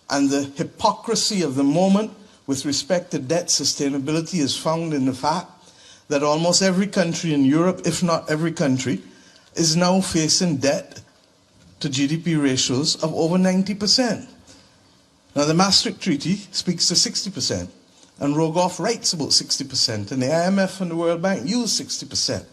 And the hypocrisy of the moment with respect to debt sustainability is found in the fact that almost every country in Europe, if not every country, is now facing debt to GDP ratios of over 90%. Now, the Maastricht Treaty speaks to 60%, and Rogoff writes about 60%, and the IMF and the World Bank use 60%.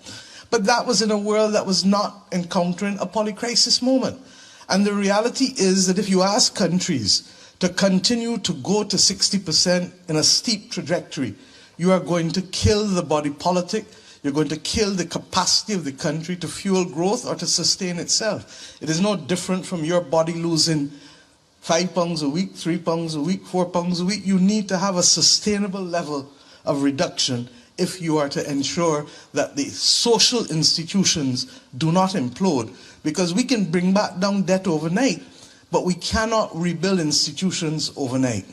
But that was in a world that was not encountering a polycrisis moment. And the reality is that if you ask countries to continue to go to 60% in a steep trajectory, you are going to kill the body politic, you're going to kill the capacity of the country to fuel growth or to sustain itself. It is no different from your body losing £5 a week, £3 a week, £4 a week. You need to have a sustainable level of reduction if you are to ensure that the social institutions do not implode. Because we can bring back down debt overnight, but we cannot rebuild institutions overnight.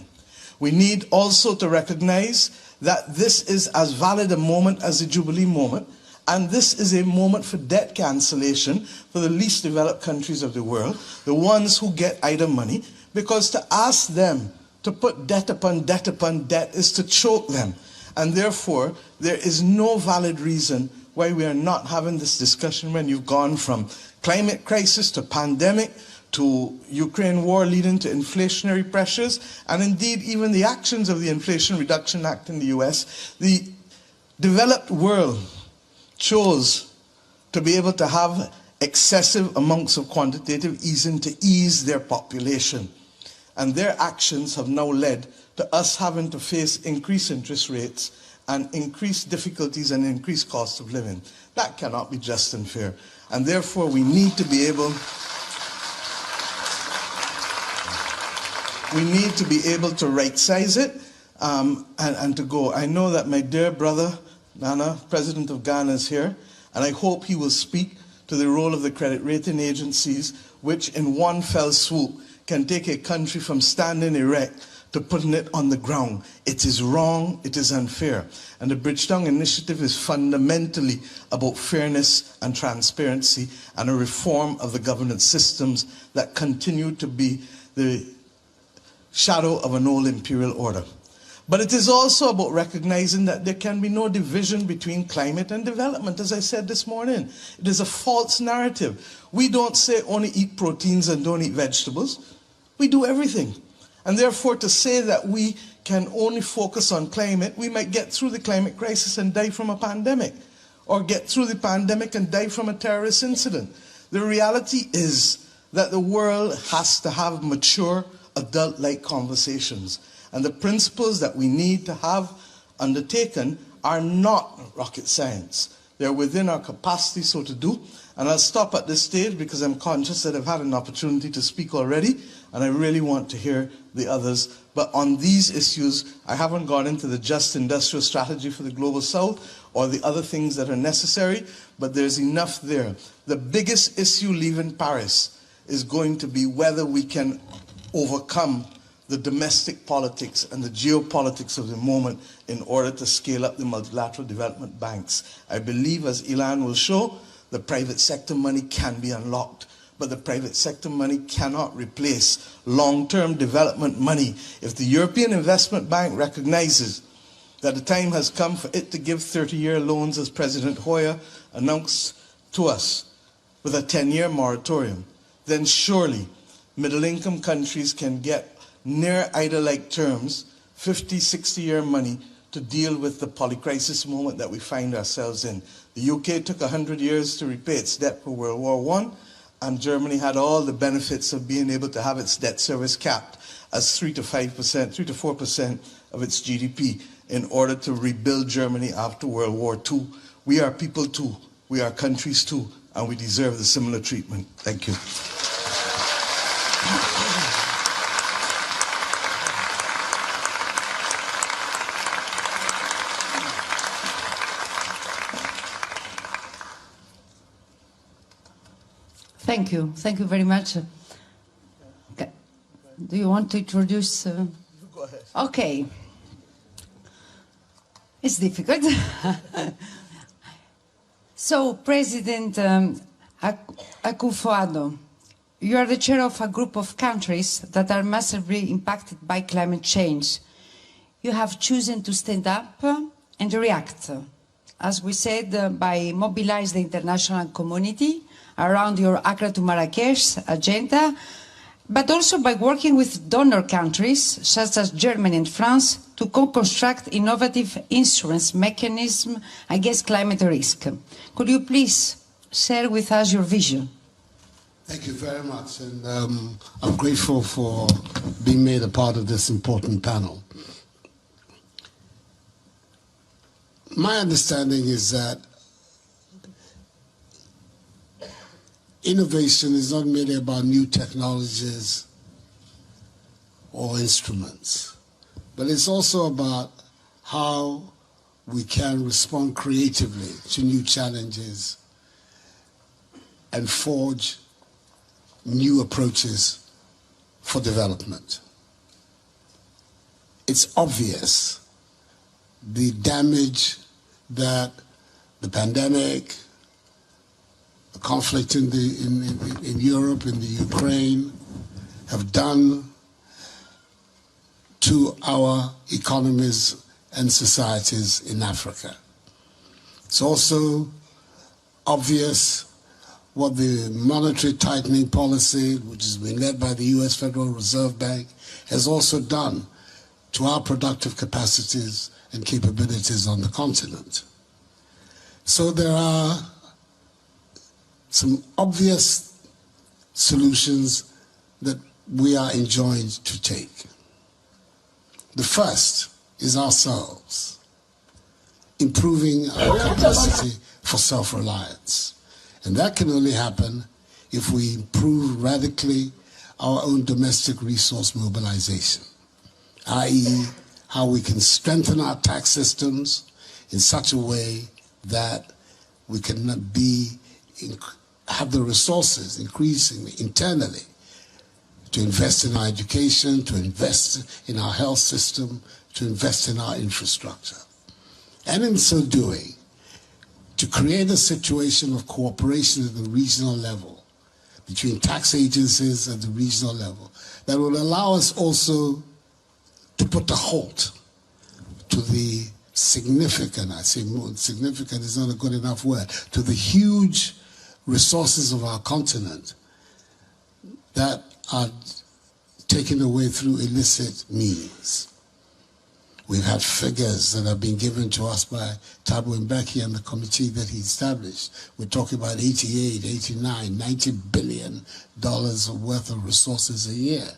We need also to recognize that this is as valid a moment as the Jubilee moment, and this is a moment for debt cancellation for the least developed countries of the world, the ones who get IDA money, because to ask them to put debt upon debt upon debt is to choke them. And therefore, there is no valid reason why we are not having this discussion when you've gone from climate crisis to pandemic, to Ukraine war leading to inflationary pressures, and indeed even the actions of the Inflation Reduction Act in the US. The developed world chose to be able to have excessive amounts of quantitative easing to ease their population. And their actions have now led to us having to face increased interest rates and increased difficulties and increased costs of living. That cannot be just and fair. And therefore we need to be able to right-size it and to go. I know that my dear brother, Nana, President of Ghana, is here, and I hope he will speak to the role of the credit rating agencies, which in one fell swoop can take a country from standing erect to putting it on the ground. It is wrong, it is unfair. And the Bridgetown Initiative is fundamentally about fairness and transparency and a reform of the governance systems that continue to be the shadow of an old imperial order. But it is also about recognizing that there can be no division between climate and development, as I said this morning. It is a false narrative. We don't say only eat proteins and don't eat vegetables. We do everything. And therefore, to say that we can only focus on climate, we might get through the climate crisis and die from a pandemic, or get through the pandemic and die from a terrorist incident. The reality is that the world has to have mature, adult-like conversations. And the principles that we need to have undertaken are not rocket science. They're within our capacity so to do. And I'll stop at this stage because I'm conscious that I've had an opportunity to speak already, and I really want to hear the others. But on these issues, I haven't gone into the just industrial strategy for the Global South or the other things that are necessary, but there's enough there. The biggest issue leaving Paris is going to be whether we can overcome the domestic politics and the geopolitics of the moment in order to scale up the multilateral development banks. I believe, as Ilan will show, the private sector money can be unlocked, but the private sector money cannot replace long-term development money. If the European Investment Bank recognizes that the time has come for it to give 30-year loans, as President Hoyer announced to us, with a 10-year moratorium, then surely middle-income countries can get near IDA-like terms, 50, 60-year money to deal with the polycrisis moment that we find ourselves in. The UK took 100 years to repay its debt for World War I, and Germany had all the benefits of being able to have its debt service capped as 3 to 5%, 3 to 4% of its GDP in order to rebuild Germany after World War II. We are people too, we are countries too, and we deserve the similar treatment. Thank you. Thank you. Thank you very much. Okay. Do you want to introduce? Go ahead. Okay. It's difficult. So, President Akufo-Addo, You are the chair of a group of countries that are massively impacted by climate change. You have chosen to stand up and react, as we said, by mobilizing the international community around your Accra to Marrakesh agenda, but also by working with donor countries, such as Germany and France, to co-construct innovative insurance mechanisms against climate risk. Could you please share with us your vision? Thank you very much, and I'm grateful for being made a part of this important panel. My understanding is that innovation is not merely about new technologies or instruments, but it's also about how we can respond creatively to new challenges and forge new approaches for development. It's obvious the damage that the pandemic, the conflict in Europe, in the Ukraine, have done to our economies and societies in Africa. It's also obvious what the monetary tightening policy, which has been led by the US Federal Reserve Bank, has also done to our productive capacities and capabilities on the continent. So there are some obvious solutions that we are enjoined to take. The first is ourselves, improving our capacity for self-reliance. And that can only happen if we improve radically our own domestic resource mobilization, i.e., how we can strengthen our tax systems in such a way that we can have the resources increasingly internally to invest in our education, to invest in our health system, to invest in our infrastructure. And in so doing, to create a situation of cooperation at the regional level, between tax agencies at the regional level, that will allow us also to put a halt to the significant, I say more, significant is not a good enough word, to the huge resources of our continent that are taken away through illicit means. We've had figures that have been given to us by Thabo Mbeki and the committee that he established. We're talking about 88, 89, $90 billion worth of resources a year.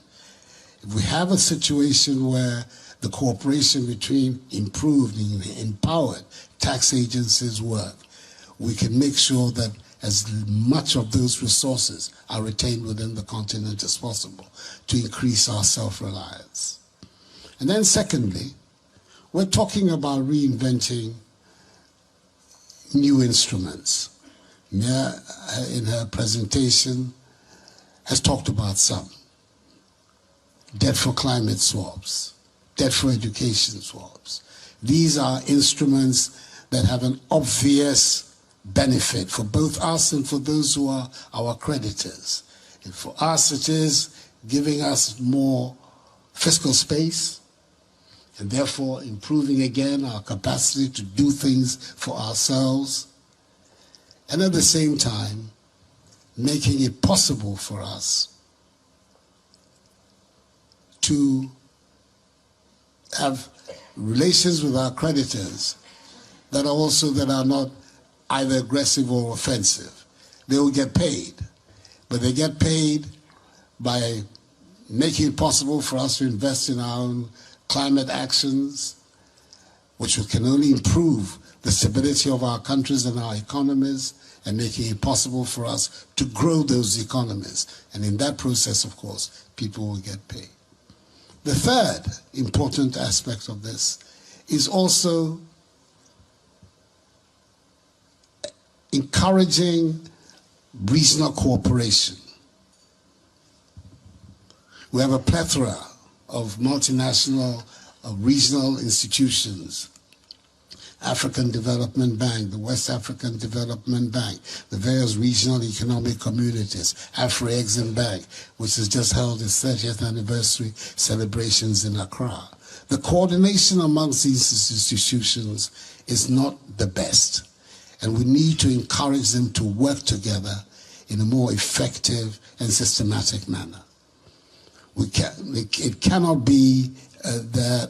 If we have a situation where the cooperation between improved and empowered tax agencies work, we can make sure that as much of those resources are retained within the continent as possible to increase our self-reliance. And then secondly, we're talking about reinventing new instruments. Mia, in her presentation, has talked about some. Debt for climate swaps, debt for education swaps. These are instruments that have an obvious benefit for both us and for those who are our creditors. And for us, it is giving us more fiscal space, and therefore improving again our capacity to do things for ourselves, and at the same time making it possible for us to have relations with our creditors that are not either aggressive or offensive. They will get paid, but they get paid by making it possible for us to invest in our own climate actions, which can only improve the stability of our countries and our economies, and making it possible for us to grow those economies. And in that process, of course, people will get paid. The third important aspect of this is also encouraging regional cooperation. We have a plethora of multinational, regional institutions African Development Bank, the West African Development Bank, the various regional economic communities, Afro-Exim Bank, which has just held its 30th anniversary celebrations in Accra. The coordination amongst these institutions is not the best, and we need to encourage them to work together in a more effective and systematic manner. It cannot be that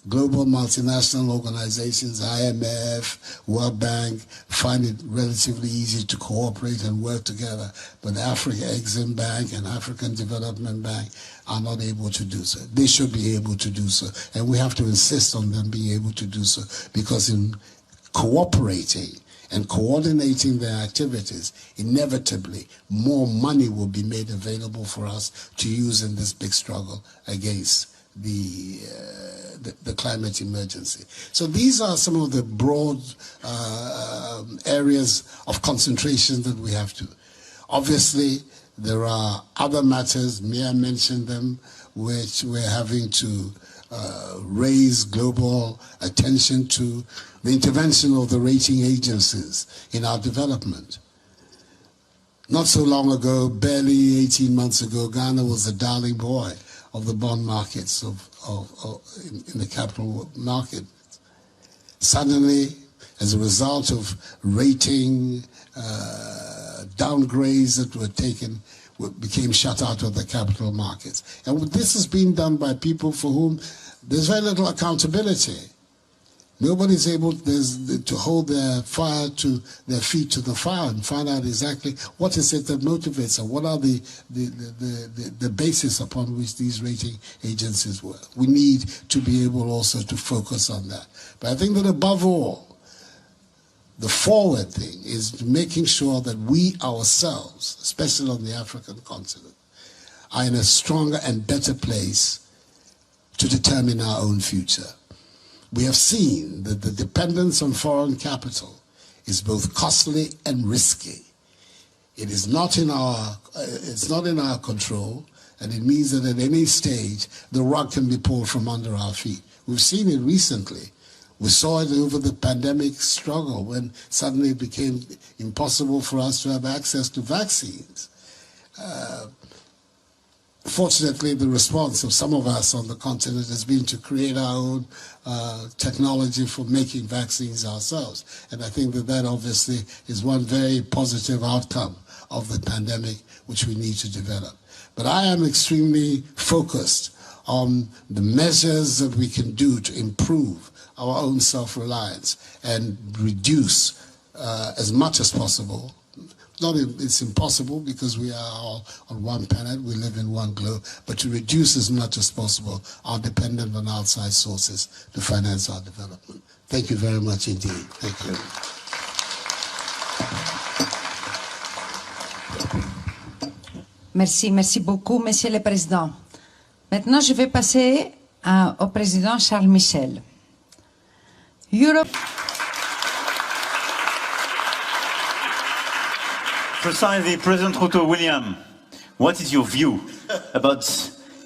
global multinational organizations, IMF, World Bank, find it relatively easy to cooperate and work together, but Afro-Exim Bank and African Development Bank are not able to do so. They should be able to do so, and we have to insist on them being able to do so, because in cooperating and coordinating their activities, inevitably more money will be made available for us to use in this big struggle against the climate emergency. So these are some of the broad areas of concentration that we have to. Obviously, there are other matters, Mia mentioned them, which we're having to raise global attention to. The intervention of the rating agencies in our development. Not so long ago, barely 18 months ago, Ghana was the darling boy of the bond markets in the capital market. Suddenly, as a result of rating downgrades that were taken, became shut out of the capital markets. And this is being done by people for whom there's very little accountability. Nobody's able to hold their feet to the fire and find out exactly what is it that motivates them, what are the basis upon which these rating agencies work. We need to be able also to focus on that. But I think that above all, the forward thing is making sure that we ourselves, especially on the African continent, are in a stronger and better place to determine our own future. We have seen that the dependence on foreign capital is both costly and risky. It is not in our control, and it means that at any stage the rug can be pulled from under our feet. We've seen it recently. We saw it over the pandemic struggle when suddenly it became impossible for us to have access to vaccines. Fortunately, the response of some of us on the continent has been to create our own technology for making vaccines ourselves. And I think that obviously is one very positive outcome of the pandemic, which we need to develop. But I am extremely focused on the measures that we can do to improve our own self-reliance and reduce as much as possible. It's impossible because we are all on one planet, we live in one globe, but to reduce as much as possible our dependence on outside sources to finance our development. Thank you very much indeed. Thank you. Merci beaucoup, Monsieur le Président. Maintenant, je vais passer au Président Charles Michel. Europe. Precisely, President Ruto William, what is your view about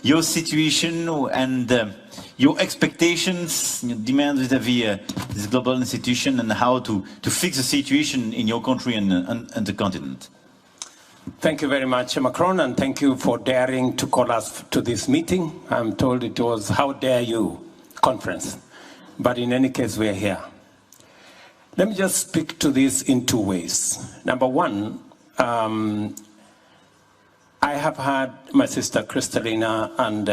your situation and your expectations, your demands vis-à-vis this global institution, and how to fix the situation in your country and the continent? Thank you very much, Macron, and thank you for daring to call us to this meeting. I'm told it was How Dare You conference, but in any case, we are here. Let me just speak to this in two ways. Number one, I have had my sister Kristalina and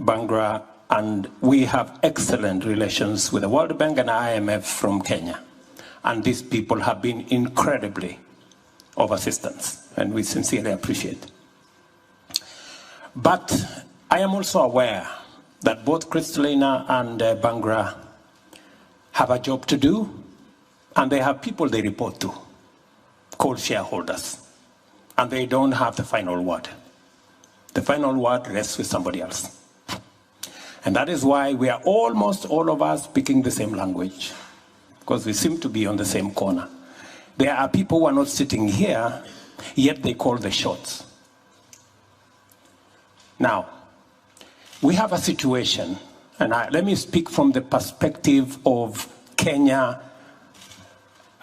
Bangra, and we have excellent relations with the World Bank and IMF from Kenya. And these people have been incredibly of assistance, and we sincerely appreciate. But I am also aware that both Kristalina and Bangra have a job to do, and they have people they report to, called shareholders, and they don't have the final word. The final word rests with somebody else. And that is why we are almost all of us speaking the same language, because we seem to be on the same corner. There are people who are not sitting here, yet they call the shots. Now, we have a situation and let me speak from the perspective of Kenya,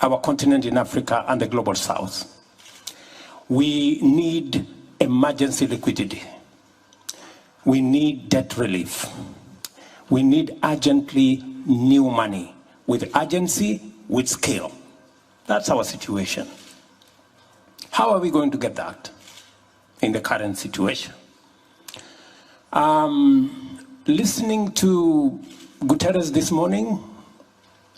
our continent in Africa, and the global south. We need emergency liquidity. We need debt relief. We need urgently new money, with urgency, with scale. That's our situation. How are we going to get that in the current situation? Listening to Guterres this morning,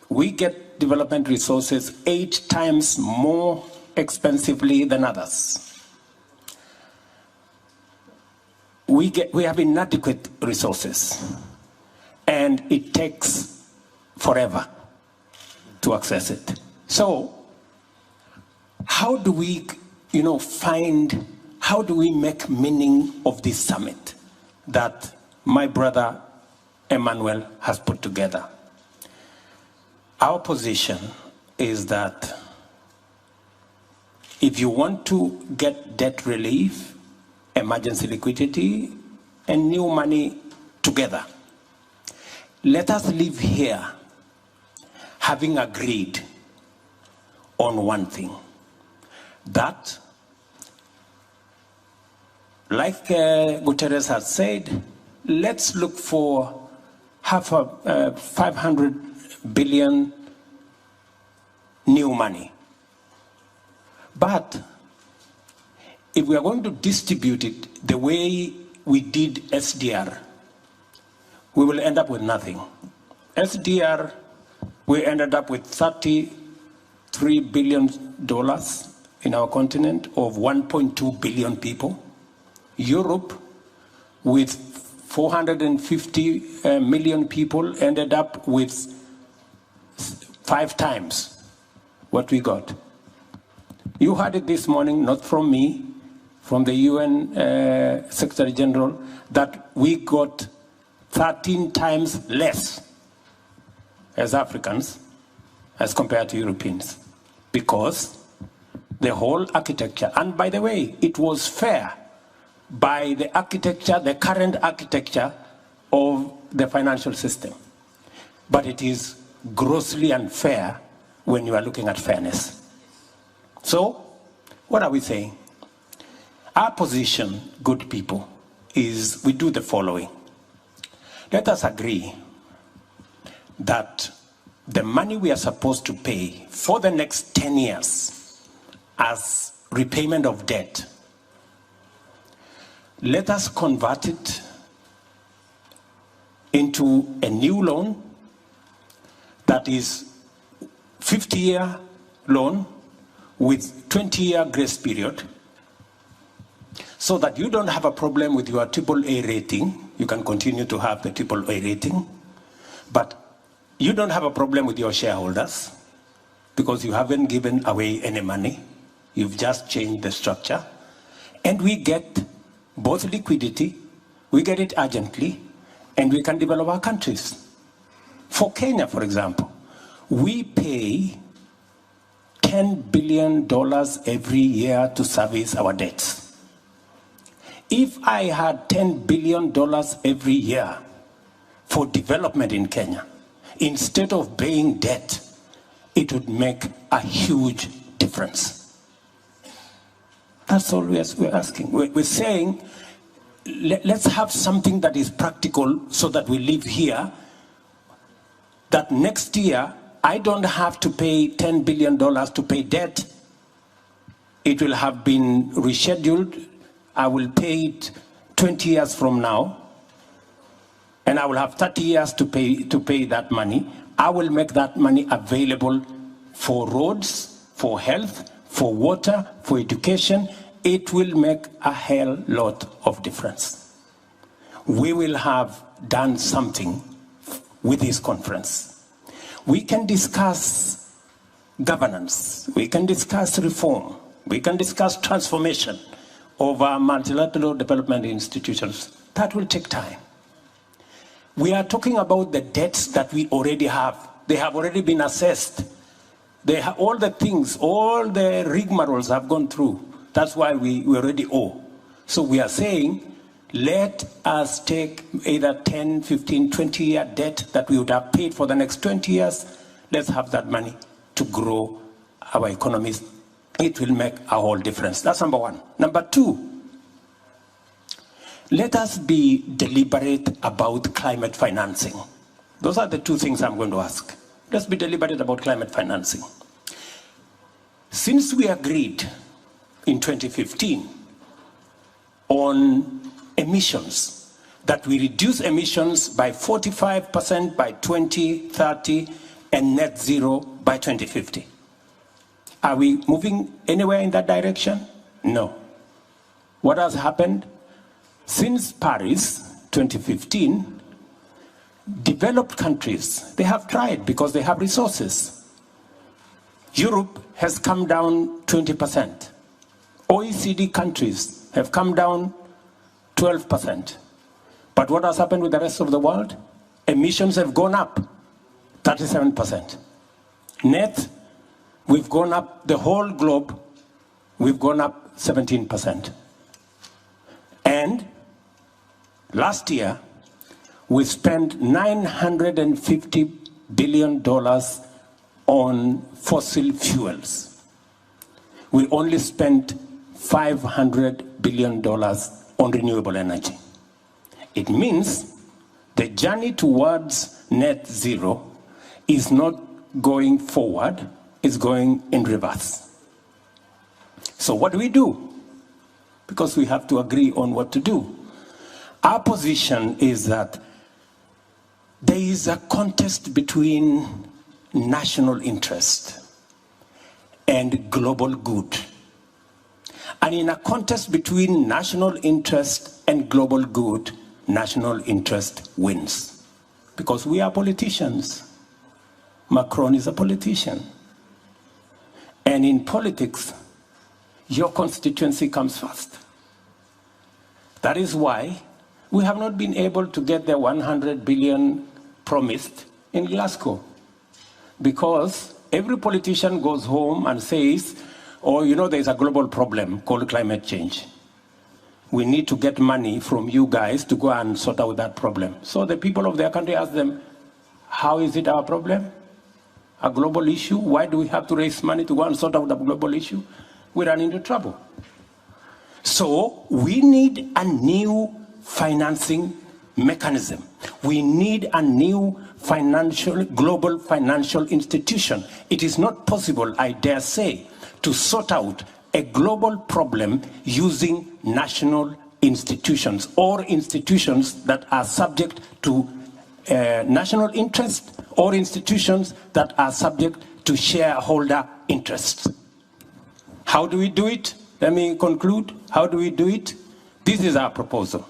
we get development resources 8 times more expensively than others. We have inadequate resources, and it takes forever to access it. So, how do we, how do we make meaning of this summit that my brother Emmanuel has put together? Our position is that if you want to get debt relief, emergency liquidity, and new money together, let us live here having agreed on one thing, that, like Guterres has said, let's look for 500 billion new money. But if we are going to distribute it the way we did SDR, we will end up with nothing. SDR, we ended up with $33 billion in our continent of 1.2 billion people. Europe, with 450 million people, ended up with 5 times what we got. You heard it this morning, not from me, from the UN Secretary General, that we got 13 times less as Africans as compared to Europeans, because the whole architecture, and by the way, it was fair by the architecture, the current architecture of the financial system. But it is grossly unfair when you are looking at fairness. So, what are we saying? Our position, good people, is we do the following. Let us agree that the money we are supposed to pay for the next 10 years as repayment of debt, let us convert it into a new loan that is 50-year loan with 20-year grace period, so that you don't have a problem with your AAA rating. You can continue to have the AAA rating, but you don't have a problem with your shareholders because you haven't given away any money. You've just changed the structure. And we get both liquidity, we get it urgently, and we can develop our countries. For Kenya, for example, we pay $10 billion every year to service our debts. If I had $10 billion every year for development in Kenya, instead of paying debt, it would make a huge difference. That's all we're asking. We're saying, let's have something that is practical so that we live here, that next year, I don't have to pay $10 billion to pay debt. It will have been rescheduled. I will pay it 20 years from now, and I will have 30 years to pay that money. I will make that money available for roads, for health, for water, for education. It will make a hell lot of difference. We will have done something with this conference. We can discuss governance. We can discuss reform. We can discuss transformation of our multilateral development institutions. That will take time. We are talking about the debts that we already have. They have already been assessed. They have all the things, all the rigmaroles have gone through. That's why we already owe. So we are saying, let us take either 10, 15, 20-year debt that we would have paid for the next 20 years. Let's have that money to grow our economies. It will make a whole difference. That's number one. Number two, let us be deliberate about climate financing. Those are the two things I'm going to ask. Let's be deliberate about climate financing. Since we agreed in 2015 on emissions, that we reduce emissions by 45% by 2030 and net zero by 2050. Are we moving anywhere in that direction? No. What has happened? Since Paris 2015, developed countries, they have tried because they have resources. Europe has come down 20%. OECD countries have come down 12%. But what has happened with the rest of the world? Emissions have gone up 37%. Net, we've gone up, the whole globe, we've gone up 17%. And last year, we spent $950 billion on fossil fuels. We only spent $500 billion on renewable energy. It means the journey towards net zero is not going forward, it's going in reverse. So what do we do? Because we have to agree on what to do. Our position is that there is a contest between national interest and global good. And in a contest between national interest and global good, national interest wins. Because we are politicians. Macron is a politician. And in politics, your constituency comes first. That is why we have not been able to get the 100 billion promised in Glasgow. Because every politician goes home and says, oh, you know, there's a global problem called climate change. We need to get money from you guys to go and sort out that problem. So the people of their country ask them, how is it our problem? A global issue? Why do we have to raise money to go and sort out the global issue? We run into trouble. So we need a new financing mechanism. We need a new global financial institution. It is not possible, I dare say, to sort out a global problem using national institutions or institutions that are subject to national interest or institutions that are subject to shareholder interests. How do we do it? Let me conclude. How do we do it? This is our proposal.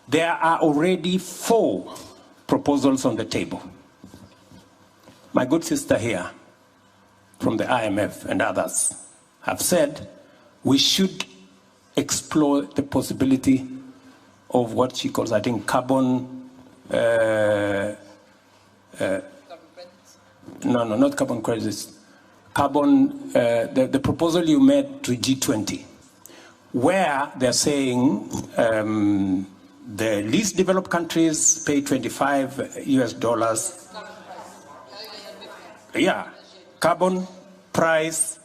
There are already 4 proposals on the table. My good sister here from the IMF and others have said we should explore the possibility of what she calls, I think, carbon... no, not carbon credits. Carbon, the proposal you made to G20, where they're saying the least developed countries pay $25 US. Yeah, carbon price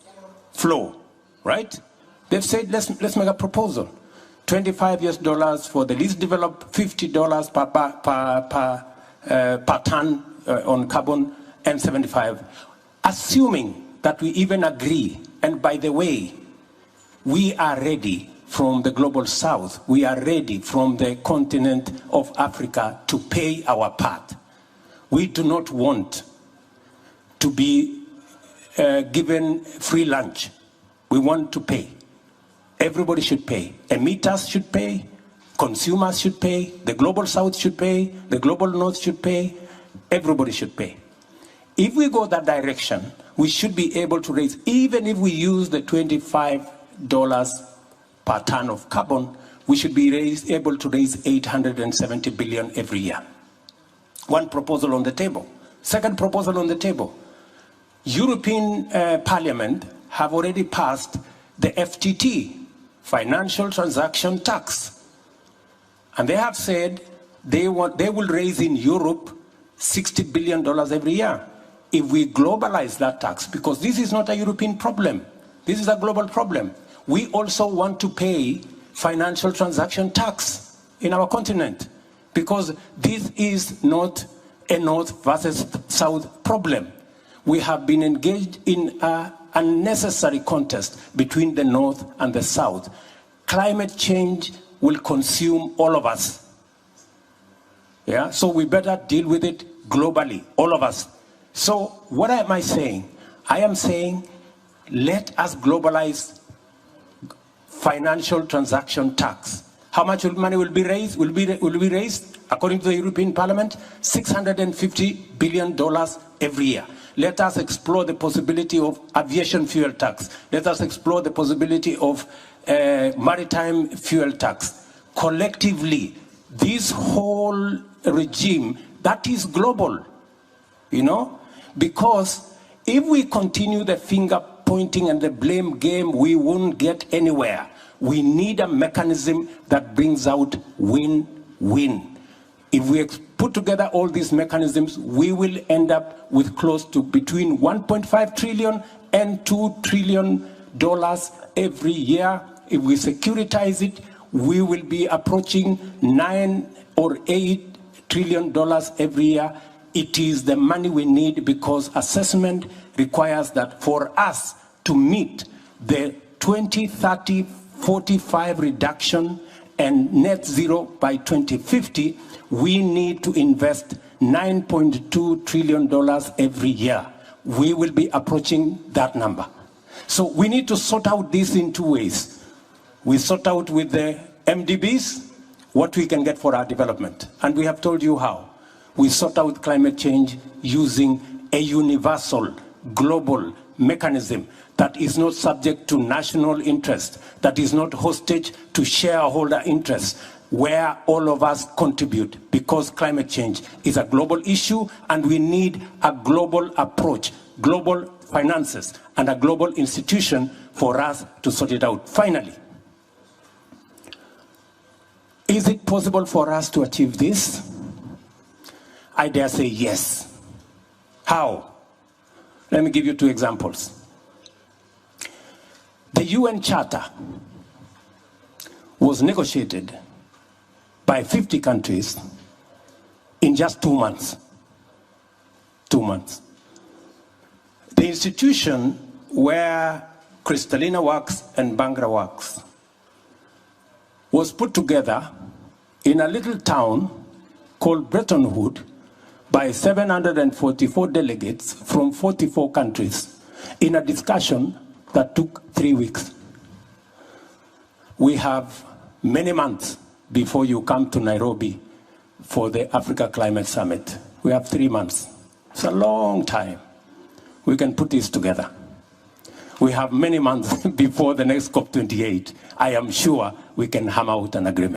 flow, right? They've said let's make a proposal. $25 US for the least developed, $50 per ton on carbon, and 75. Assuming that we even agree, and by the way, we are ready from the global south, we are ready from the continent of Africa to pay our part. We do not want to be given free lunch. We want to pay. Everybody should pay. Emitters should pay, consumers should pay, the global south should pay, the global north should pay, everybody should pay. If we go that direction, we should be able to raise, even if we use the $25 per ton of carbon, we should be able to raise $870 billion every year. One proposal on the table. Second proposal on the table. European Parliament have already passed the FTT, financial transaction tax. And they have said they will raise in Europe $60 billion every year if we globalize that tax, because this is not a European problem. This is a global problem. We also want to pay financial transaction tax in our continent, because this is not a North versus South problem. We have been engaged in an unnecessary contest between the North and the South. Climate change will consume all of us. Yeah, so we better deal with it globally, all of us. So what am I saying? I am saying, let us globalize financial transaction tax. How much money will be raised? Will be raised, according to the European Parliament, $650 billion every year. Let us explore the possibility of aviation fuel tax. Let us explore the possibility of maritime fuel tax. Collectively, this whole regime, that is global, you know? Because if we continue the finger pointing and the blame game, we won't get anywhere. We need a mechanism that brings out win-win. If we put together all these mechanisms, we will end up with close to between 1.5 trillion and $2 trillion every year. If we securitize it, we will be approaching $9 or $8 trillion every year. It is the money we need, because assessment requires that for us to meet the 2030 45 reduction and net zero by 2050, we need to invest $9.2 trillion every year. We will be approaching that number. So we need to sort out this in two ways. We sort out with the MDBs what we can get for our development. And we have told you how. We sort out climate change using a universal, global mechanism that is not subject to national interest, that is not hostage to shareholder interests, where all of us contribute, because climate change is a global issue and we need a global approach, global finances, and a global institution for us to sort it out. Finally, is it possible for us to achieve this? I dare say yes. How? Let me give you two examples. The UN Charter was negotiated by 50 countries in just 2 months. 2 months. The institution where Kristalina works and Bangra works was put together in a little town called Bretton Woods by 744 delegates from 44 countries in a discussion that took 3 weeks. We have many months before you come to Nairobi for the Africa Climate Summit. We have 3 months. It's a long time. We can put this together. We have many months before the next COP28. I am sure we can hammer out an agreement.